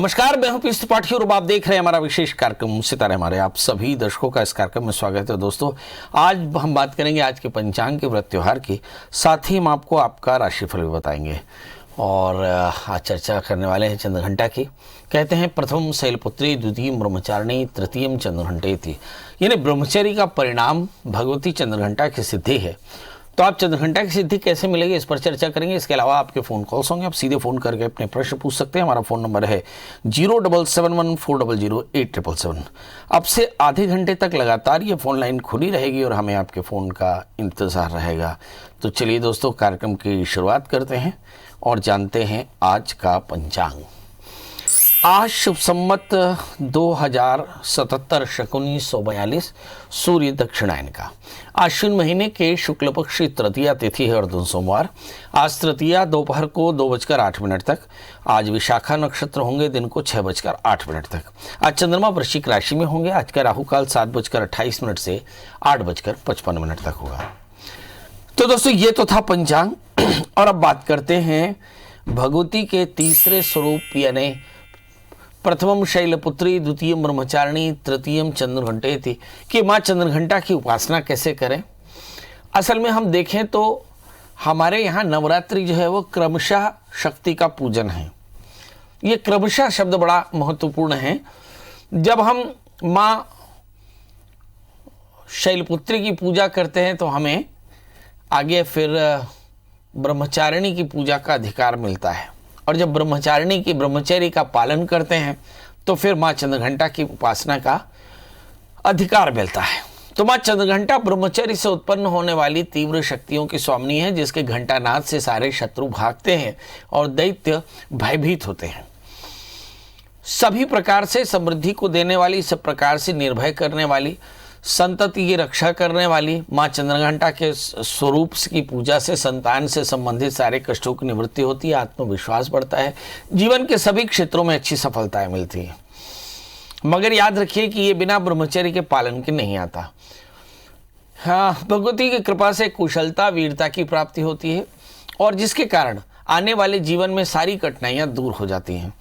नमस्कार, मैं हूं पीयूष त्रिपाठी और आप देख रहे हैं हमारा विशेष कार्यक्रम सितारे हमारे। आप सभी दर्शकों का इस कार्यक्रम में स्वागत है। दोस्तों, आज हम बात करेंगे आज के पंचांग के व्रत त्योहार की, साथ ही हम आपको आपका राशिफल भी बताएंगे। और आज चर्चा करने वाले हैं चंद्रघंटा की। कहते हैं प्रथम शैलपुत्री, द्वितीय ब्रह्मचारिणी, तृतीयम चंद्रघंटेति। यानी ब्रह्मचर्य का परिणाम भगवती चंद्रघंटा की सिद्धि है। तो आप चंद्रघंटा की सिद्धि कैसे मिलेगी, इस पर चर्चा करेंगे। इसके अलावा आपके फ़ोन कॉल्स होंगे, आप सीधे फ़ोन करके अपने प्रश्न पूछ सकते हैं। हमारा फ़ोन नंबर है 07714008777। अब से आधे घंटे तक लगातार ये फ़ोन लाइन खुली रहेगी और हमें आपके फ़ोन का इंतज़ार रहेगा। तो चलिए दोस्तों, कार्यक्रम की शुरुआत करते हैं और जानते हैं आज का पंचांग। आज शुभ संमत 2077 शकुन 1942 सूर्य दक्षिणायन का आश्विन महीने के शुक्ल पक्ष तृतीया तिथि है और दिन सोमवार। आज तृतीया दोपहर को 2:08 तक। आज विशाखा नक्षत्र होंगे दिन को 6:08 तक। आज चंद्रमा वृश्चिक राशि में होंगे। आज का राहु काल 7:28 से 8:55 तक होगा। तो दोस्तों, ये तो था पंचांग। और अब बात करते हैं भगवती के तीसरे स्वरूप यानी प्रथमम शैलपुत्री, द्वितीय ब्रह्मचारिणी, तृतीयम चंद्रघंटेति कि माँ चंद्रघंटा की उपासना कैसे करें। असल में हम देखें तो हमारे यहाँ नवरात्रि जो है वो क्रमशः शक्ति का पूजन है। ये क्रमशः शब्द बड़ा महत्वपूर्ण है। जब हम माँ शैलपुत्री की पूजा करते हैं तो हमें आगे फिर ब्रह्मचारिणी की पूजा का अधिकार मिलता है, और जब ब्रह्मचारिणी की ब्रह्मचर्य का पालन करते हैं तो फिर माँ चंद्रघंटा की उपासना का अधिकार मिलता है। तो माँ चंद्रघंटा ब्रह्मचर्य से उत्पन्न होने वाली तीव्र शक्तियों की स्वामिनी है, जिसके घंटानाद से सारे शत्रु भागते हैं और दैत्य भयभीत होते हैं। सभी प्रकार से समृद्धि को देने वाली, सब प्रकार से निर्भय करने वाली, संतति की रक्षा करने वाली माँ चंद्रघंटा के स्वरूप की पूजा से संतान से संबंधित सारे कष्टों की निवृत्ति होती है, आत्मविश्वास बढ़ता है, जीवन के सभी क्षेत्रों में अच्छी सफलताएं मिलती है। मगर याद रखिए कि ये बिना ब्रह्मचर्य के पालन के नहीं आता। हाँ, भगवती की कृपा से कुशलता, वीरता की प्राप्ति होती है और जिसके कारण आने वाले जीवन में सारी कठिनाइयाँ दूर हो जाती हैं।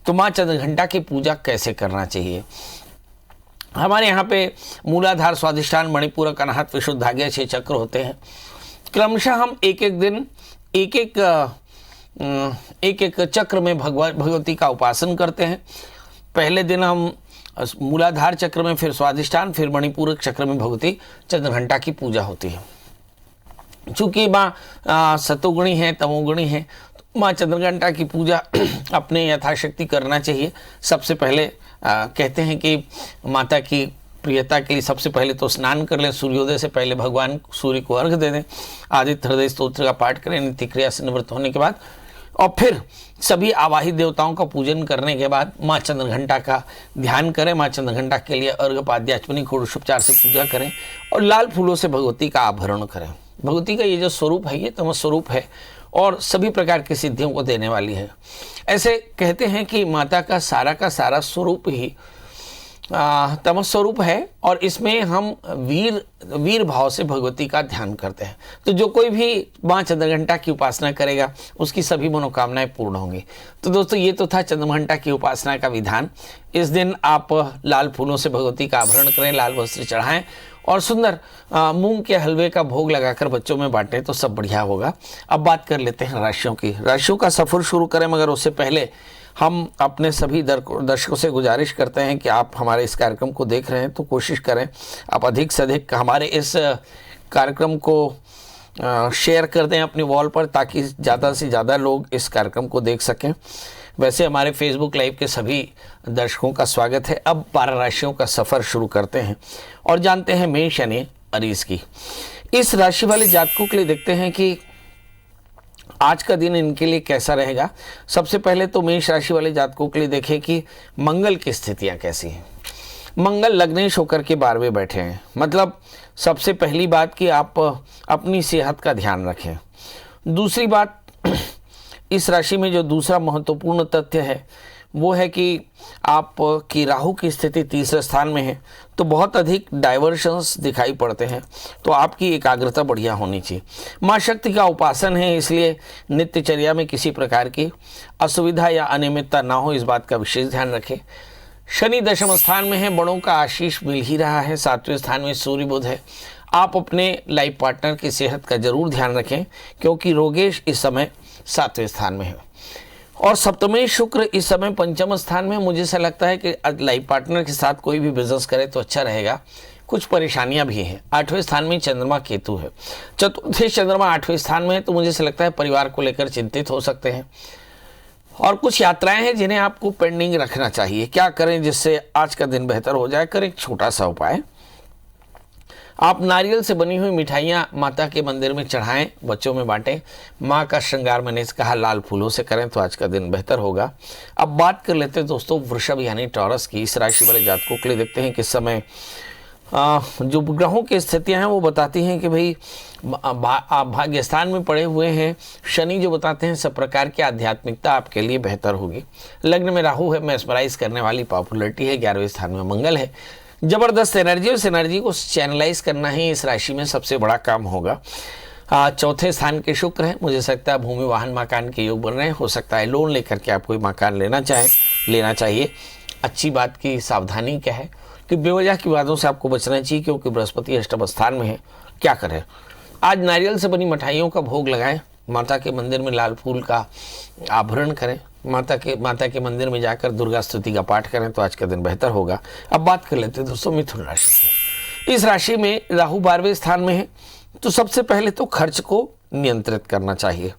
तो माँ चंद्रघंटा की पूजा कैसे करना चाहिए। हमारे यहाँ पे मूलाधार, स्वाधिष्ठान, मणिपूरक, अनाहत, विशुद्ध, आज्ञा 6 चक्र होते हैं। क्रमशः हम एक दिन एक एक चक्र में भगवती का उपासन करते हैं। पहले दिन हम मूलाधार चक्र में, फिर स्वाधिष्ठान, फिर मणिपूरक चक्र में भगवती चंद्रघंटा की पूजा होती है। चूँकि माँ सतोगुणी है, तमोगुणी है, तो माँ चंद्रघंटा की पूजा अपने यथाशक्ति करना चाहिए। सबसे पहले कहते हैं कि माता की प्रियता के लिए सबसे पहले तो स्नान कर लें। सूर्योदय से पहले भगवान सूर्य को अर्घ्य दे दें। आदित्य हृदय स्तोत्र का पाठ करें नित्य क्रिया से निवृत्त होने के बाद, और फिर सभी आवाहित देवताओं का पूजन करने के बाद माँ चंद्रघंटा का ध्यान करें। माँ चंद्रघंटा के लिए अर्घ्य, पाद्याचमनी, षोडशोपचार से पूजा करें और लाल फूलों से भगवती का आभरण करें। भगवती का ये जो स्वरूप है ये तमस स्वरूप है और सभी प्रकार की सिद्धियों को देने वाली है। ऐसे कहते हैं कि माता का सारा स्वरूप ही तमस स्वरूप है और इसमें हम वीर भाव से भगवती का ध्यान करते हैं। तो जो कोई भी माँ चंद्रघंटा की उपासना करेगा उसकी सभी मनोकामनाएं पूर्ण होंगी। तो दोस्तों, ये तो था चंद्रघंटा की उपासना का विधान। इस दिन आप लाल फूलों से भगवती का आभरण करें, लाल वस्त्र चढ़ाएं और सुंदर मूंग के हलवे का भोग लगाकर बच्चों में बांटें तो सब बढ़िया होगा। अब बात कर लेते हैं राशियों की। राशियों का सफ़र शुरू करें, मगर उससे पहले हम अपने सभी दर्शकों से गुजारिश करते हैं कि आप हमारे इस कार्यक्रम को देख रहे हैं तो कोशिश करें आप अधिक से अधिक हमारे इस कार्यक्रम को शेयर कर दें अपनी वॉल पर, ताकि ज़्यादा से ज़्यादा लोग इस कार्यक्रम को देख सकें। वैसे हमारे फेसबुक लाइव के सभी दर्शकों का स्वागत है। अब 12 राशियों का सफ़र शुरू करते हैं और जानते हैं मेष यानी अरीस की। इस राशि वाले जातकों के लिए देखते हैं कि आज का दिन इनके लिए कैसा रहेगा। सबसे पहले तो मेष राशि वाले जातकों के लिए देखें कि मंगल की स्थितियां कैसी हैं। मंगल लग्नेश होकर के 12वें बैठे हैं। मतलब सबसे पहली बात कि आप अपनी सेहत का ध्यान रखें। दूसरी बात, इस राशि में जो दूसरा महत्वपूर्ण तथ्य है वो है कि आप की राहु की स्थिति तीसरे स्थान में है, तो बहुत अधिक डाइवर्शंस दिखाई पड़ते हैं, तो आपकी एकाग्रता बढ़िया होनी चाहिए। माँ शक्ति का उपासन है, इसलिए नित्यचर्या में किसी प्रकार की असुविधा या अनियमितता ना हो, इस बात का विशेष ध्यान रखें। शनि दशम स्थान में है, बड़ों का आशीष मिल ही रहा है। सातवें स्थान में सूर्य बुध है। आप अपने लाइफ पार्टनर की सेहत का जरूर ध्यान रखें, क्योंकि रोगेश इस समय सातवें स्थान में है और सप्तमें शुक्र इस समय पंचम स्थान में। मुझे ऐसा लगता है कि लाइफ पार्टनर के साथ कोई भी बिजनेस करे तो अच्छा रहेगा। कुछ परेशानियां भी हैं। आठवें स्थान में चंद्रमा केतु है। चतुर्थ चंद्रमा आठवें स्थान में है, तो मुझे ऐसा लगता है परिवार को लेकर चिंतित हो सकते हैं और कुछ यात्राएं हैं जिन्हें आपको पेंडिंग रखना चाहिए। क्या करें जिससे आज का दिन बेहतर हो जाए? करें एक छोटा सा उपाय। आप नारियल से बनी हुई मिठाइयाँ माता के मंदिर में चढ़ाएं, बच्चों में बांटें। माँ का श्रृंगार मैंने कहा लाल फूलों से करें तो आज का दिन बेहतर होगा। अब बात कर लेते हैं दोस्तों वृषभ यानी टॉरस की। इस राशि वाले जातकों के लिए देखते हैं कि इस समय जो ग्रहों की स्थितियां हैं वो बताती हैं कि भाई आप भाग्य स्थान में पड़े हुए हैं। शनि जो बताते हैं सब प्रकार की आध्यात्मिकता आपके लिए बेहतर होगी। लग्न में राहु है, मेस्मराइज करने वाली पॉपुलरिटी है। 11वें स्थान में मंगल है, जबरदस्त एनर्जी। उस एनर्जी को चैनलाइज करना ही इस राशि में सबसे बड़ा काम होगा। चौथे स्थान के शुक्र हैं, मुझे लगता है भूमि वाहन मकान के योग बन रहे हैं। हो सकता है लोन लेकर के आप कोई मकान लेना चाहिए। अच्छी बात की सावधानी क्या है कि बेवजह की बातों से आपको बचना चाहिए, क्योंकि बृहस्पति अष्टम स्थान में है। क्या करें? आज नारियल से बनी मिठाइयों का भोग लगाएं। माता के मंदिर में लाल फूल का आभरण करें। माता के मंदिर में जाकर दुर्गा स्तुति का पाठ करें तो आज का दिन बेहतर होगा। अब बात कर लेते हैं दोस्तों मिथुन राशि की। इस राशि में राहु 12वें स्थान में है, तो सबसे पहले तो खर्च को नियंत्रित करना चाहिए।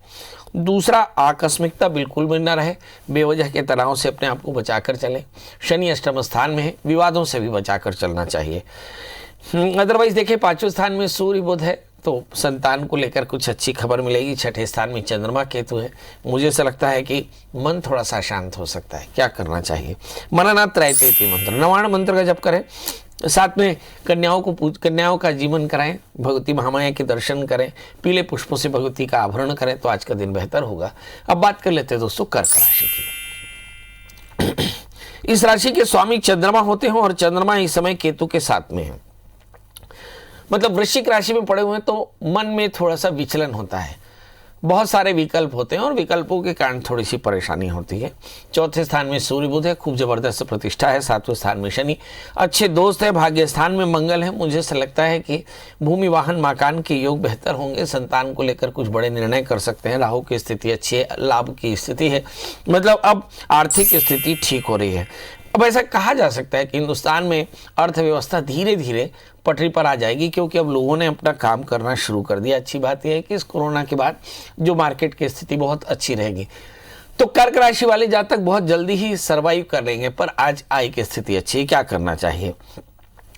दूसरा, आकस्मिकता बिल्कुल भी न रहे। बेवजह के तनाव से अपने आप को बचाकर चलें। शनि अष्टम स्थान में है, विवादों से भी बचाकर चलना चाहिए। अदरवाइज देखें 5वें स्थान में सूर्य बुध है, तो संतान को लेकर कुछ अच्छी खबर मिलेगी। 6ठे स्थान में चंद्रमा केतु है। मुझे ऐसा लगता है कि मन थोड़ा सा शांत हो सकता है। क्या करना चाहिए? मननाथ त्रैतेति मंत्र, नवाण मंत्र का जप करें। साथ में कन्याओं का जीवन कराएं। भगवती महामाया के दर्शन करें। पीले पुष्पों से भगवती का आभरण करें तो आज का दिन बेहतर होगा। अब बात कर लेते हैं दोस्तों कर्क राशि की। इस राशि के स्वामी चंद्रमा होते हैं और चंद्रमा इस समय केतु के साथ में है। मतलब वृश्चिक राशि में पड़े हुए हैं तो मन में थोड़ा सा विचलन होता है। बहुत सारे विकल्प होते हैं और विकल्पों के कारण थोड़ी सी परेशानी होती है। चौथे स्थान में सूर्य बुध है, खूब जबरदस्त प्रतिष्ठा है। 7वें स्थान में शनि, अच्छे दोस्त है। भाग्य स्थान में मंगल है। मुझे ऐसा लगता है कि भूमि वाहन मकान के योग बेहतर होंगे। संतान को लेकर कुछ बड़े निर्णय कर सकते हैं। राहु की स्थिति अच्छी है, लाभ की स्थिति है। मतलब अब आर्थिक स्थिति ठीक हो रही है। अब ऐसा कहा जा सकता है कि हिंदुस्तान में अर्थव्यवस्था धीरे धीरे पटरी पर आ जाएगी, क्योंकि अब लोगों ने अपना काम करना शुरू कर दिया। अच्छी बात यह है कि इस कोरोना के बाद जो मार्केट की स्थिति बहुत अच्छी रहेगी। तो कर्क राशि वाले जातक बहुत जल्दी ही सर्वाइव कर लेंगे। पर आज आय की स्थिति अच्छी है। क्या करना चाहिए?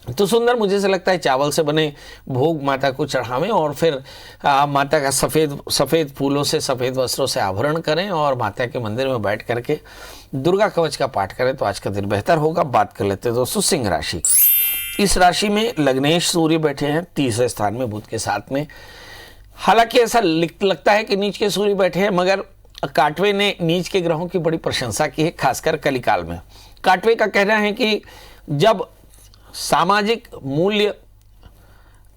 तो सुंदर, मुझे से लगता है चावल से बने भोग माता को चढ़ावें और फिर माता का सफ़ेद फूलों से, सफ़ेद वस्त्रों से आभरण करें और माता के मंदिर में बैठ करके दुर्गा कवच का पाठ करें तो आज का दिन बेहतर होगा। बात कर लेते हैं दोस्तों सिंह राशि की। इस राशि में लग्नेश सूर्य बैठे हैं 30वें स्थान में बुध के साथ में। हालांकि ऐसा लगता है कि नीच के सूर्य बैठे हैं, मगर काटवे ने नीच के ग्रहों की बड़ी प्रशंसा की है, खासकर कलिकाल में। काटवे का कहना है कि जब सामाजिक मूल्य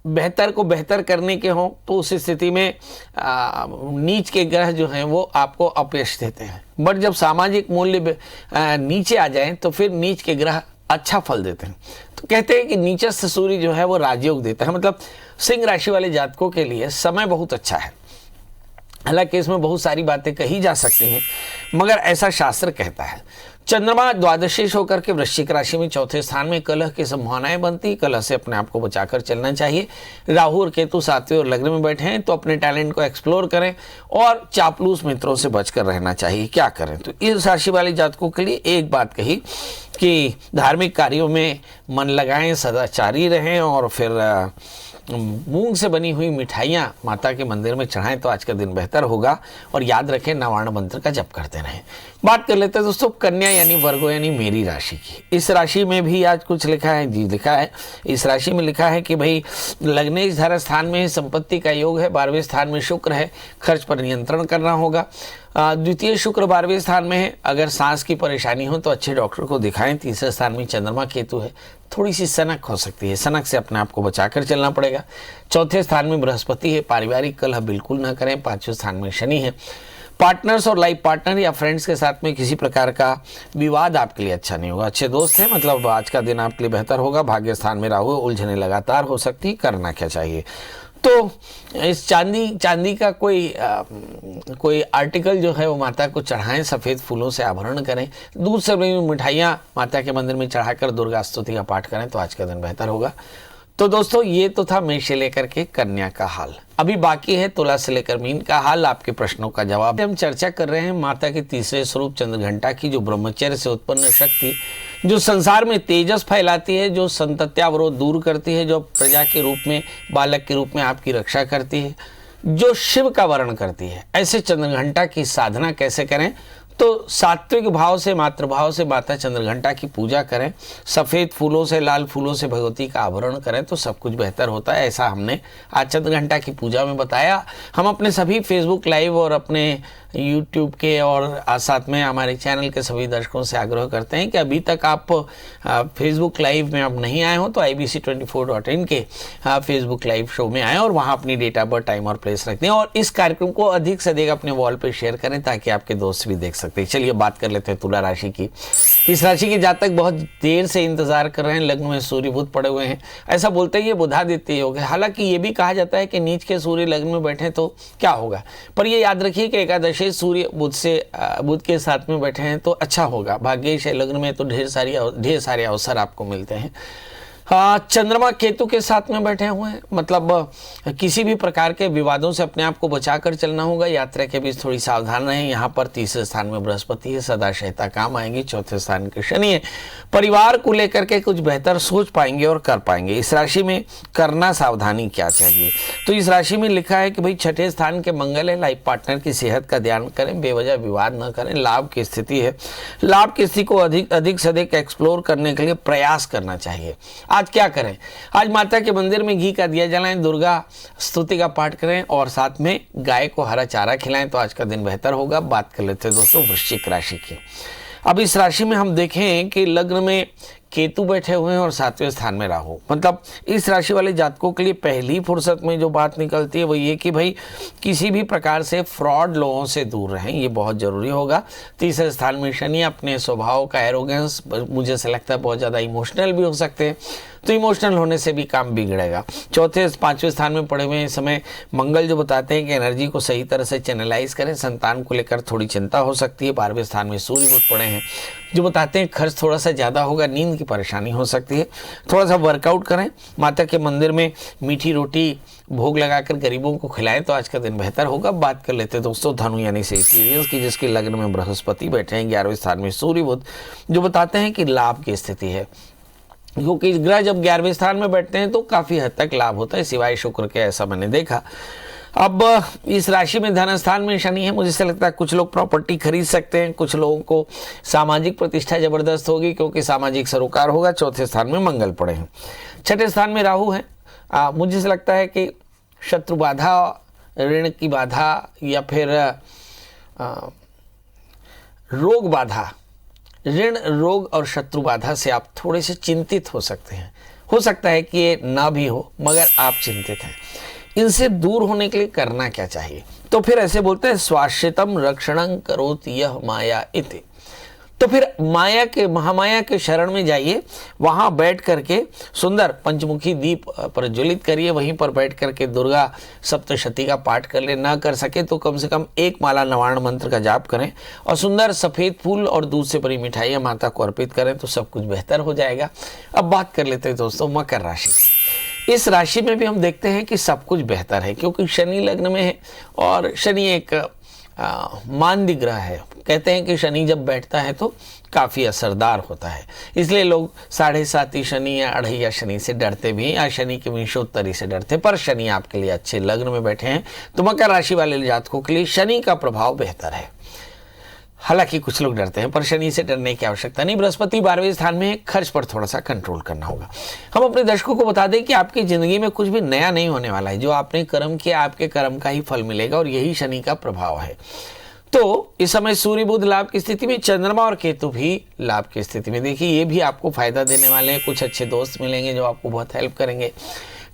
बेहतर को बेहतर करने के हों तो उस स्थिति में नीच के ग्रह जो हैं वो आपको अपयश देते हैं। बट जब सामाजिक मूल्य नीचे आ जाएं तो फिर नीच के ग्रह अच्छा फल देते हैं। तो कहते हैं कि नीचस्थ सूर्य जो है वो राजयोग देता है। मतलब सिंह राशि वाले जातकों के लिए समय बहुत अच्छा है। हालांकि इसमें बहुत सारी बातें कही जा सकती हैं, मगर ऐसा शास्त्र कहता है। चंद्रमा द्वादशेष होकर के वृश्चिक राशि में 4थे स्थान में, कलह की संभावनाएं बनती। कलह से अपने आप को बचाकर चलना चाहिए। राहु और केतु 7वें और लग्न में बैठे हैं, तो अपने टैलेंट को एक्सप्लोर करें और चापलूस मित्रों से बचकर रहना चाहिए। क्या करें? तो इस राशि वाले जातकों के लिए एक बात कही कि धार्मिक कार्यों में मन लगाएं, सदाचारी रहें और फिर मूंग से बनी हुई मिठाइयाँ माता के मंदिर में चढ़ाएं तो आज का दिन बेहतर होगा। और याद रखें नवार्ण मंत्र का जप करते रहें। बात कर लेते हैं दोस्तों कन्या यानी वर्गो यानी मेरी राशि की। इस राशि में भी आज कुछ लिखा है जी, लिखा है इस राशि में लिखा है कि भाई लग्नेश धारा स्थान में संपत्ति का योग है। 12वें स्थान में शुक्र है। खर्च पर नियंत्रण करना होगा। द्वितीय शुक्र 12वें स्थान में है। अगर सांस की परेशानी हो तो अच्छे डॉक्टर को दिखाएं। तीसरे स्थान में चंद्रमा केतु है, थोड़ी सी सनक हो सकती है, सनक से अपने आप को बचाकर चलना पड़ेगा। चौथे स्थान में बृहस्पति है, पारिवारिक कलह बिल्कुल ना करें। पांचवें स्थान में शनि है। पार्टनर्स और लाइफ पार्टनर या फ्रेंड्स के साथ में किसी प्रकार का विवाद आपके लिए अच्छा नहीं होगा। अच्छे दोस्त हैं, मतलब आज का दिन आपके लिए बेहतर होगा। भाग्य स्थान में राहु, उलझने लगातार हो सकती है, करना क्या चाहिए। तो इस चांदी का कोई आर्टिकल जो है वो माता को चढ़ाएं, सफ़ेद फूलों से आभरण करें, दूध से बनी मिठाइयाँ माता के मंदिर में चढ़ाकर दुर्गा स्तुति का पाठ करें तो आज का दिन बेहतर होगा। तो दोस्तों ये तो था मेष से लेकर के कन्या का हाल। अभी बाकी है तुला से लेकर मीन का हाल। आपके प्रश्नों का जवाब हम चर्चा कर रहे हैं माता के तीसरे स्वरूप चंद्रघंटा की, जो ब्रह्मचर्य से उत्पन्न शक्ति, जो संसार में तेजस फैलाती है, जो संतत्यावरोध दूर करती है, जो प्रजा के रूप में, बालक के रूप में आपकी रक्षा करती है, जो शिव का वर्ण करती है। ऐसे चंद्रघंटा की साधना कैसे करें? तो सात्विक भाव से, मातृभाव से माता चंद्रघंटा की पूजा करें, सफ़ेद फूलों से, लाल फूलों से भगवती का आवरण करें तो सब कुछ बेहतर होता है। ऐसा हमने आज चंद्रघंटा की पूजा में बताया। हम अपने सभी फेसबुक लाइव और अपने यूट्यूब के और साथ में हमारे चैनल के सभी दर्शकों से आग्रह करते हैं कि अभी तक आप फेसबुक लाइव में अब नहीं आए हो तो ibc24.in के फेसबुक लाइव शो में आएँ और वहाँ अपनी डेट ऑफ बर्थ, टाइम और प्लेस रख दें और इस कार्यक्रम को अधिक से अधिक अपने वॉल पर शेयर करें ताकि आपके दोस्त भी देख सकते हैं। चलिए बात कर लेते हैं तुला राशि की। इस राशि के जातक बहुत देर से इंतजार कर रहे हैं, लग्न में सूर्य बुध पड़े हुए हैं। ऐसा बोलते हैं ये बुधादित्य योग है। हालांकि ये भी कहा जाता है कि नीच के सूर्य लग्न में बैठे तो क्या होगा, पर ये याद रखिए कि एकादशी सूर्य बुध के साथ में बैठे हैं तो अच्छा होगा। भाग्येश लग्न में तो ढेर सारे अवसर आपको मिलते हैं। चंद्रमा केतु के साथ में बैठे हुए हैं, मतलब किसी भी प्रकार के विवादों से अपने आप को बचाकर चलना होगा। यात्रा के बीच थोड़ी सावधान रहें। यहाँ पर तीसरे स्थान में बृहस्पति है, सदा सहायता काम आएंगी। चौथे स्थान के शनि है, परिवार को लेकर के कुछ बेहतर सोच पाएंगे और कर पाएंगे। इस राशि में करना सावधानी क्या चाहिए, तो इस राशि में लिखा है कि भाई छठे स्थान के मंगल है, लाइफ पार्टनर की सेहत का ध्यान करें, बेवजह विवाद न करें। लाभ की स्थिति है, लाभ की स्थिति को अधिक से अधिक एक्सप्लोर करने के लिए प्रयास करना चाहिए। आज क्या करें? आज माता के मंदिर में घी का दिया जलाएं, दुर्गा स्तुति का पाठ करें और साथ में गाय को हरा चारा खिलाएं तो आज का दिन बेहतर होगा। बात कर लेते हैं दोस्तों वृश्चिक राशि की। अब इस राशि में हम देखें कि लग्न में केतु बैठे हुए हैं और सातवें स्थान में राहु, मतलब इस राशि वाले जातकों के लिए पहली फुर्सत में जो बात निकलती है वो ये कि भाई किसी भी प्रकार से फ्रॉड लोगों से दूर रहें, ये बहुत ज़रूरी होगा। तीसरे स्थान में शनि, अपने स्वभाव का एरोगेंस, मुझे से लगता है बहुत ज़्यादा इमोशनल भी हो सकते हैं, तो इमोशनल होने से भी काम बिगड़ेगा। चौथे पांचवें स्थान में पड़े हुए इस समय मंगल जो बताते हैं कि एनर्जी को सही तरह से चैनलाइज करें। संतान को लेकर थोड़ी चिंता हो सकती है। 12वें स्थान में सूर्य बुध पड़े हैं जो बताते हैं खर्च थोड़ा सा ज़्यादा होगा, नींद की परेशानी हो सकती है। थोड़ा सा वर्कआउट करें, माता के मंदिर में मीठी रोटी भोग लगाकर गरीबों को खिलाएं तो आज का दिन बेहतर होगा। बात कर लेते हैं दोस्तों धनु यानी से एक्सपीरियंस की, जिसके लग्न में बृहस्पति बैठे हैं, 11वें स्थान में सूर्य बुध, जो बताते हैं कि लाभ की स्थिति है, क्योंकि ग्रह जब 11वें स्थान में बैठते हैं तो काफ़ी हद तक लाभ होता है, सिवाय शुक्र के, ऐसा मैंने देखा। अब इस राशि में धन स्थान में शनि है, मुझे ऐसा लगता है कुछ लोग प्रॉपर्टी खरीद सकते हैं, कुछ लोगों को सामाजिक प्रतिष्ठा जबरदस्त होगी क्योंकि सामाजिक सरोकार होगा। चौथे स्थान में मंगल पड़े हैं, छठे स्थान में राहु है। मुझे ऐसा लगता है कि शत्रु बाधा, ऋण की बाधा या फिर रोग बाधा, ऋण, रोग और शत्रु बाधा से आप थोड़े से चिंतित हो सकते हैं। हो सकता है कि ये ना भी हो मगर आप चिंतित हैं। इनसे दूर होने के लिए करना क्या चाहिए, तो फिर ऐसे बोलते हैं स्वाश्रितम रक्षणं करोति यह माया इति। तो फिर माया के, महामाया के शरण में जाइए, वहाँ बैठ करके सुंदर पंचमुखी दीप प्रज्वलित करिए, वहीं पर बैठ करके दुर्गा सप्तशती का पाठ कर ले, ना कर सके तो कम से कम एक माला नवारण मंत्र का जाप करें और सुंदर सफ़ेद फूल और दूध से भरी मिठाइयाँ माता को अर्पित करें तो सब कुछ बेहतर हो जाएगा। अब बात कर लेते हैं दोस्तों मकर राशि की। इस राशि में भी हम देखते हैं कि सब कुछ बेहतर है क्योंकि शनि लग्न में है और शनि एक मांदी ग्रह है। कहते हैं कि शनि जब बैठता है तो काफ़ी असरदार होता है, इसलिए लोग 7.5 शनि या 2.5 शनि से डरते भी हैं या शनि के विंशोत्तरी से डरते, पर शनि आपके लिए अच्छे लग्न में बैठे हैं तो मकर राशि वाले जातकों के लिए शनि का प्रभाव बेहतर है। हालांकि कुछ लोग डरते हैं पर शनि से डरने की आवश्यकता नहीं। बृहस्पति 12वें स्थान में, खर्च पर थोड़ा सा कंट्रोल करना होगा। हम अपने दर्शकों को बता दें कि आपकी ज़िंदगी में कुछ भी नया नहीं होने वाला है, जो आपने कर्म किया आपके कर्म का ही फल मिलेगा और यही शनि का प्रभाव है। तो इस समय सूर्य बुध लाभ की स्थिति में, चंद्रमा और केतु भी लाभ की स्थिति में। देखिए ये भी आपको फायदा देने वाले हैं, कुछ अच्छे दोस्त मिलेंगे जो आपको बहुत हेल्प करेंगे।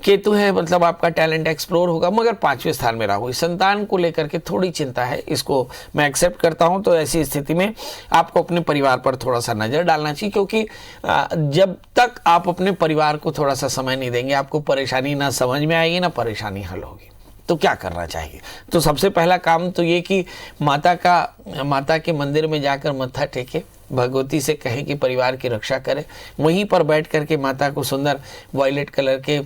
केतु है मतलब आपका टैलेंट एक्सप्लोर होगा, मगर 5वें स्थान में राहु, संतान को लेकर के थोड़ी चिंता है, इसको मैं एक्सेप्ट करता हूं। तो ऐसी स्थिति में आपको अपने परिवार पर थोड़ा सा नजर डालना चाहिए, क्योंकि जब तक आप अपने परिवार को थोड़ा सा समय नहीं देंगे, आपको परेशानी ना समझ में आएगी ना परेशानी हल होगी। तो क्या करना चाहिए? तो सबसे पहला काम तो ये कि माता के मंदिर में जाकर मत्था टेके, भगवती से कहें कि परिवार की रक्षा करें। वहीं पर बैठ करके माता को सुंदर वायलेट कलर के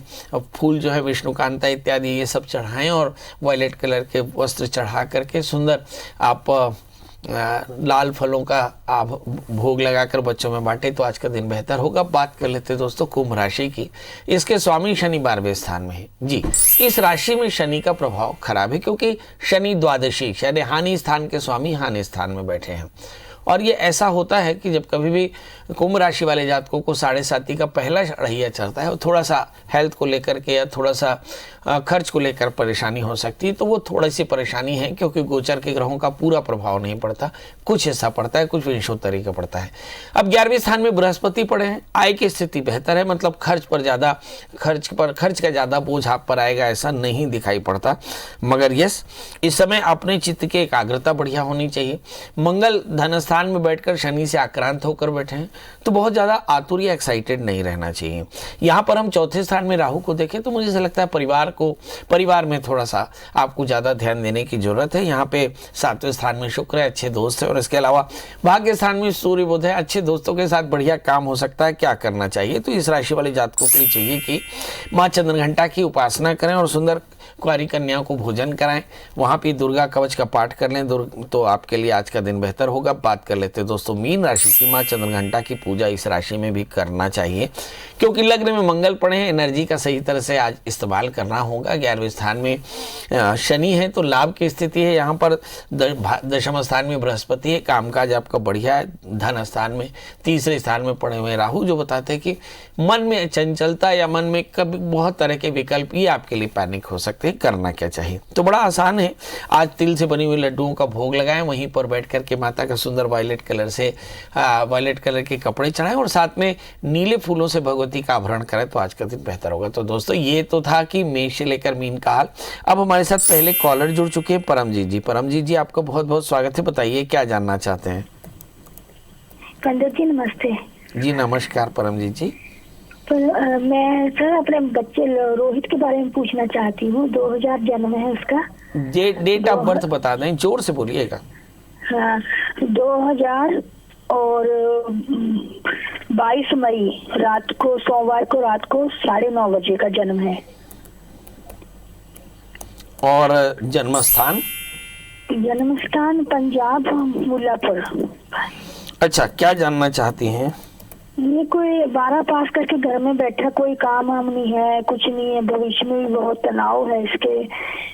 फूल जो है विष्णुकांता इत्यादि ये सब चढ़ाएं, और वायलेट कलर के वस्त्र चढ़ा करके सुंदर आप लाल फलों का आप भोग लगाकर बच्चों में बांटे तो आज का दिन बेहतर होगा। बात कर लेते हैं दोस्तों कुंभ राशि की। इसके स्वामी शनि 12वें स्थान में है जी। इस राशि में शनि का प्रभाव खराब है, क्योंकि शनि द्वादशी यानी हानि स्थान के स्वामी हानि स्थान में बैठे हैं। और ये ऐसा होता है कि जब कभी भी कुंभ राशि वाले जातकों को 7.5 का पहला रहिया चढ़ता है, और थोड़ा सा हेल्थ को लेकर के या थोड़ा सा खर्च को लेकर परेशानी हो सकती है, तो वो थोड़ी सी परेशानी है, क्योंकि गोचर के ग्रहों का पूरा प्रभाव नहीं पड़ता, कुछ हिस्सा पड़ता है, कुछ विंशोत्तरी का पड़ता है। अब 11वें स्थान में बृहस्पति पड़े हैं, आय की स्थिति बेहतर है, मतलब खर्च का ज़्यादा बोझ आप पर आएगा ऐसा नहीं दिखाई पड़ता। मगर यस, इस समय अपने चित्त की एकाग्रता बढ़िया होनी चाहिए। मंगल धन स्थान में बैठकर शनि से आक्रांत होकर बैठे हैं, तो बहुत ज़्यादा आतुर या एक्साइटेड नहीं रहना चाहिए। यहाँ पर हम चौथे स्थान में राहु को देखें तो मुझे ऐसा लगता है परिवार में थोड़ा सा आपको ज़्यादा ध्यान देने की जरूरत है। यहाँ पे 7वें स्थान में शुक्र है, अच्छे दोस्त है, और इसके अलावा भाग्य स्थान में सूर्य बुध है, अच्छे दोस्तों के साथ बढ़िया काम हो सकता है। क्या करना चाहिए? तो इस राशि वाले जातकों के लिए चाहिए कि माँ चंद्रघंटा की उपासना करें और सुंदर कुंवारी कन्याओं को भोजन कराएं, वहाँ पे दुर्गा कवच का पाठ कर लें, तो आपके लिए आज का दिन बेहतर होगा। बात कर लेते हैं दोस्तों मीन राशि की। माँ चंद्रघंटा की पूजा इस राशि में भी करना चाहिए, क्योंकि लग्न में मंगल पड़े हैं, एनर्जी का सही तरह से आज इस्तेमाल करना होगा। 11वें स्थान में शनि है तो लाभ की स्थिति है, यहाँ पर दशम स्थान में बृहस्पति है, कामकाज आपका बढ़िया है। धन स्थान में 3रे स्थान में पड़े हुए राहु, जो बताते हैं कि मन में चंचलता या मन में कभी बहुत तरह के विकल्प, ये आपके लिए पैनिक हो सकते हैं। करना क्या चाहिए? तो बड़ा आसान है, आज तिल से बनी हुई लड्डुओं का भोग लगाएं, वहीं पर बैठ करके माता का सुंदर वायलेट कलर के कपड़े चढ़ाएं, और साथ में नीले फूलों से भगवती का आभरण करें, तो आज का दिन बेहतर होगा। तो दोस्तों ये तो था कि मेष से लेकर मीन का हाल। अब हमारे साथ पहले कॉलर जुड़ चुके हैं, परमजीत जी आपका बहुत बहुत स्वागत है। बताइए क्या जानना चाहते हैं? पंडित जी नमस्ते। जी नमस्कार परमजीत जी। पर मैं सर अपने बच्चे रोहित के बारे में पूछना चाहती हूँ। 2000 जन्म है उसका। डेट ऑफ बर्थ बता दें, जोर से बोलिएगा। हाँ, 2000 और 22 मई रात को, सोमवार को रात को 9:30 बजे का जन्म है। और जन्म स्थान पंजाब मुल्लापुर। अच्छा, क्या जानना चाहती हैं? ये कोई 12 पास करके घर में बैठा, कोई काम हम नहीं है, कुछ नहीं है, भविष्य में भी बहुत तनाव है इसके,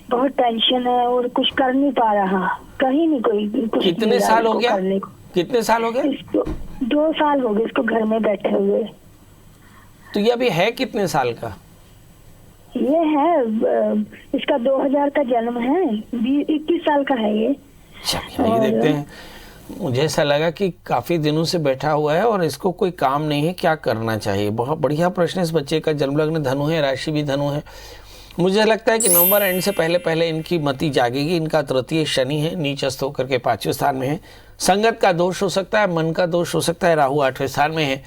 बहुत टेंशन है और कुछ कर नहीं पा रहा, कहीं नहीं कोई कुछ। कितने साल हो गया? 2 साल हो गए इसको घर में बैठे हुए। तो ये अभी है कितने साल का? ये है इसका 2000 का जन्म है, 21 साल का है ये। चलिए देखते हैं। मुझे ऐसा लगा कि काफ़ी दिनों से बैठा हुआ है और इसको कोई काम नहीं है, क्या करना चाहिए? बहुत बढ़िया प्रश्न। इस बच्चे का जन्म लग्न धनु है, राशि भी धनु है। मुझे लगता है कि नवंबर एंड से पहले इनकी मति जागेगी। इनका तृतीय शनि है, नीचस्थ होकर के 5वें स्थान में है। संगत का दोष हो सकता है, मन का दोष हो सकता है। राहु 8वें स्थान में है।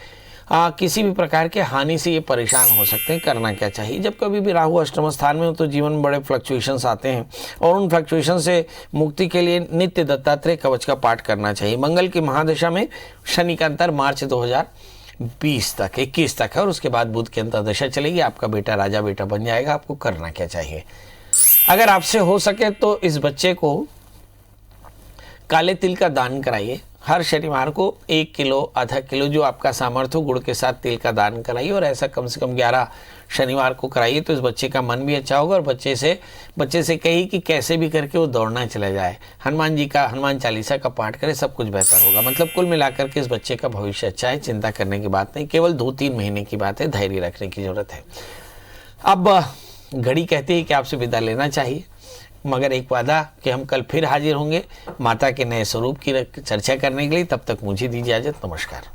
किसी भी प्रकार के हानि से ये परेशान हो सकते हैं। करना क्या चाहिए? जब कभी भी राहु अष्टम स्थान में हो तो जीवन में बड़े फ्लक्चुएशंस आते हैं, और उन फ्लक्चुएशन से मुक्ति के लिए नित्य दत्तात्रेय कवच का पाठ करना चाहिए। मंगल की महादशा में शनि का अंतर मार्च 2020 तक 21 तक है, और उसके बाद बुध की अंतर्दशा चलेगी। आपका बेटा राजा बेटा बन जाएगा। आपको करना क्या चाहिए? अगर आपसे हो सके तो इस बच्चे को काले तिल का दान कराइए। हर शनिवार को 1 किलो, आधा किलो, जो आपका सामर्थ्य हो, गुड़ के साथ तिल का दान कराइए, और ऐसा कम से कम 11 शनिवार को कराइए। तो इस बच्चे का मन भी अच्छा होगा, और बच्चे से कही कि कैसे भी करके वो दौड़ना चला जाए, हनुमान चालीसा का पाठ करे, सब कुछ बेहतर होगा। मतलब कुल मिलाकर के इस बच्चे का भविष्य अच्छा है, चिंता करने की बात नहीं, केवल 2-3 महीने की बात है, धैर्य रखने की जरूरत है। अब घड़ी कहती है कि आपसे विदा लेना चाहिए। मगर एक वादा कि हम कल फिर हाजिर होंगे माता के नए स्वरूप की चर्चा करने के लिए। तब तक मुझे दीजिए इजाजत। नमस्कार।